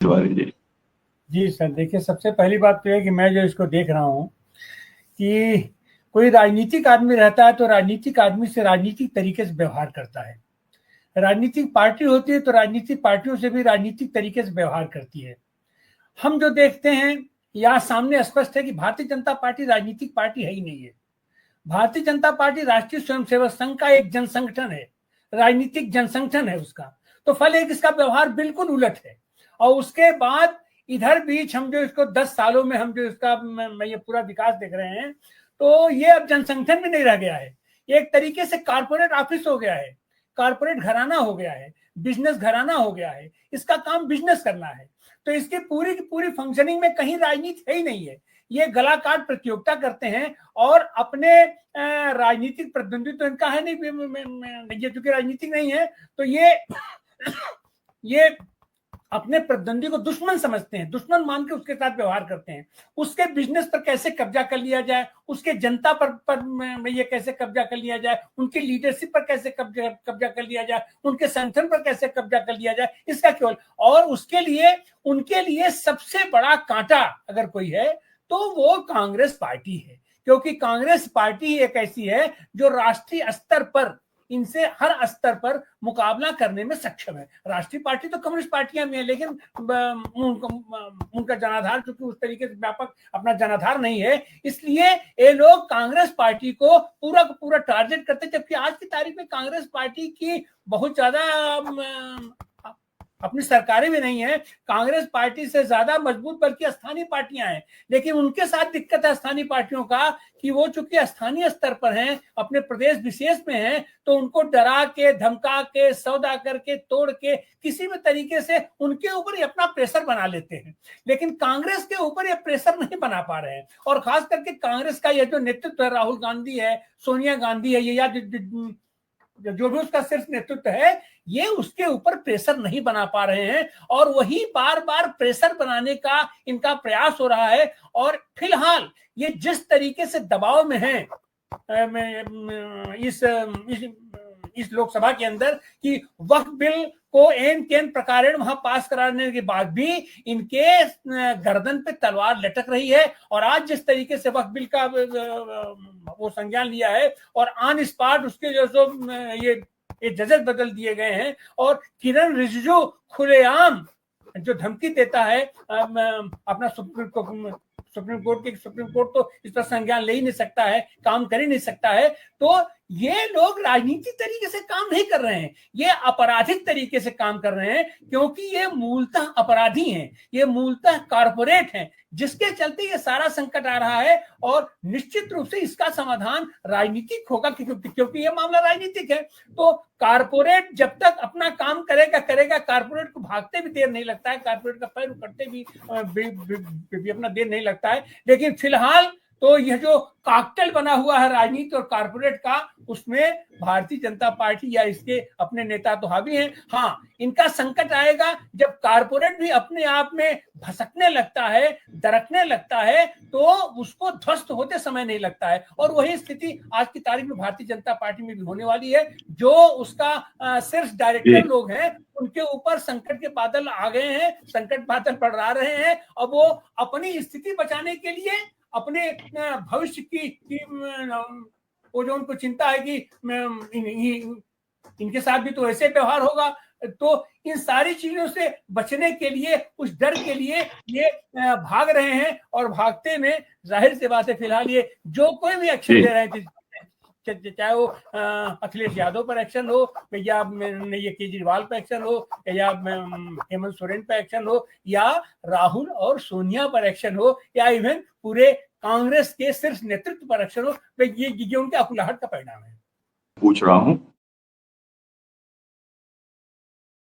तिवारी जी। जी sir, देखिए सबसे पहली बात तो है कि मैं जो इसको देख रहा हूँ कि कोई राजनीतिक आदमी रहता है तो राजनीतिक आदमी से राजनीतिक तरीके से व्यवहार करता है। राजनीतिक पार्टी होती है तो राजनीतिक पार्टियों से भी राजनीतिक तरीके से व्यवहार करती है। हम जो देखते हैं यहाँ सामने स्पष्ट है कि भारतीय जनता पार्टी राजनीतिक पार्टी है ही नहीं है। भारतीय जनता पार्टी राष्ट्रीय स्वयंसेवक संघ का एक जनसंगठन है, राजनीतिक जनसंगठन है उसका। तो फल एक इसका व्यवहार बिल्कुल उलट है। और उसके बाद इधर बीच हम जो इसको 10 सालों में हम जो इसका मैं ये पूरा विकास देख रहे हैं, तो ये अब जनसंगठन में नहीं रह गया है, एक तरीके से कारपोरेट ऑफिस हो गया है, कारपोरेट घराना हो गया है, बिजनेस घराना हो गया है। इसका काम बिजनेस करना है, तो इसकी पूरी की पूरी फंक्शनिंग में कहीं राजनीति है ही नहीं है। ये गला काट प्रतियोगिता करते हैं और अपने राजनीतिक प्रतिद्वंदी तो इनका है नहीं, ये चूंकि राजनीतिक नहीं है तो ये अपने प्रतिद्वंदी को दुश्मन समझते हैं, दुश्मन मान के उसके साथ व्यवहार करते हैं। उसके बिजनेस पर कैसे कब्जा कर लिया जाए, उसके जनता पर ये कैसे कब्जा कर लिया जाए, उनकी लीडरशिप पर कैसे कब्जा कर लिया जाए, उनके संगठन पर कैसे कब्जा कर लिया जाए, इसका केवल। और उसके लिए उनके लिए सबसे बड़ा कांटा अगर कोई है तो वो कांग्रेस पार्टी है, क्योंकि कांग्रेस पार्टी एक ऐसी है जो राष्ट्रीय स्तर पर इनसे हर स्तर पर मुकाबला करने में सक्षम है। राष्ट्रीय पार्टी तो कम्युनिस्ट पार्टियां भी हैं, लेकिन उनका जनाधार चूंकि उस तरीके से व्यापक अपना जनाधार नहीं है, इसलिए ये लोग कांग्रेस पार्टी को पूरा का पूरा टारगेट करते हैं। जबकि आज की तारीख में कांग्रेस पार्टी की बहुत ज्यादा अपनी सरकारें भी नहीं है, कांग्रेस पार्टी से ज्यादा मजबूत बल्कि स्थानीय पार्टियां हैं। लेकिन उनके साथ दिक्कत है स्थानीय पार्टियों का कि वो चूंकि स्थानीय स्तर पर हैं, अपने प्रदेश विशेष में हैं, तो उनको डरा के, धमका के, सौदा करके, तोड़ के किसी भी तरीके से उनके ऊपर ही अपना प्रेशर बना लेते हैं। लेकिन कांग्रेस के ऊपर ये प्रेशर नहीं बना पा रहे हैं। और खास करके कांग्रेस का ये जो नेतृत्व है, राहुल गांधी है, सोनिया गांधी है, ये या जो भी उसका सिर्फ नेतृत्व है, ये उसके ऊपर प्रेशर नहीं बना पा रहे हैं। और वही बार बार प्रेशर बनाने का इनका प्रयास हो रहा है। और फिलहाल ये जिस तरीके से दबाव में है इस लोकसभा के अंदर कि वक्फ बिल को एन केन प्रकारेण वहां पास कराने के बाद भी इनके गर्दन पे तलवार लटक रही है। और आज जिस तरीके से वक्फ बिल का वो संज्ञान लिया है और ऑन स्पॉट उसके जो ये जजेस बदल दिए गए हैं, और किरण रिजिजू खुलेआम जो धमकी देता है अपना सुप्रीम कोर्ट तो इस पर संज्ञान ले ही नहीं सकता है, काम कर ही नहीं सकता है। तो ये लोग राजनीतिक तरीके से काम नहीं कर रहे हैं, ये आपराधिक तरीके से काम कर रहे हैं, क्योंकि ये मूलतः अपराधी हैं, ये मूलतः कारपोरेट हैं, जिसके चलते ये सारा संकट आ रहा है। और निश्चित रूप से इसका समाधान राजनीतिक होगा, क्योंकि ये मामला राजनीतिक है। तो कारपोरेट जब तक अपना काम करेगा, कारपोरेट को भागते भी देर नहीं लगता है, कारपोरेट का पैर उकड़ते भी अपना देर नहीं लगता है। लेकिन फिलहाल तो यह जो कॉकटेल बना हुआ है राजनीति और कारपोरेट का, उसमें भारतीय जनता पार्टी या इसके अपने नेता तो हावी हैं। हाँ, इनका संकट आएगा जब कारपोरेट भी अपने आप में भसकने लगता है, दरकने लगता है, तो उसको ध्वस्त होते समय नहीं लगता है। और वही स्थिति आज की तारीख में भारतीय जनता पार्टी में भी होने वाली है। जो उसका सिर्फ डायरेक्टर लोग हैं, उनके ऊपर संकट के बादल आ गए हैं, संकट बादल बढ़ा रहे हैं। अब वो अपनी स्थिति बचाने के लिए, अपने भविष्य की वो जो उनको चिंता है कि इनके साथ भी तो ऐसे व्यवहार होगा, तो इन सारी चीजों से बचने के लिए, उस डर के लिए ये भाग रहे हैं। और भागते में जाहिर सी बात है, फिलहाल ये जो कोई भी एक्शन ले रहे हैं, चाहे वो अखिलेश यादव पर एक्शन हो, या ये केजरीवाल पर एक्शन हो, या हेमंत सोरेन पर एक्शन हो, या राहुल और सोनिया पर एक्शन हो, या इवन पूरे कांग्रेस के सिर्फ नेतृत्व पर एक्शन हो, ये उनके अकुलाहट का परिणाम है। पूछ रहा हूँ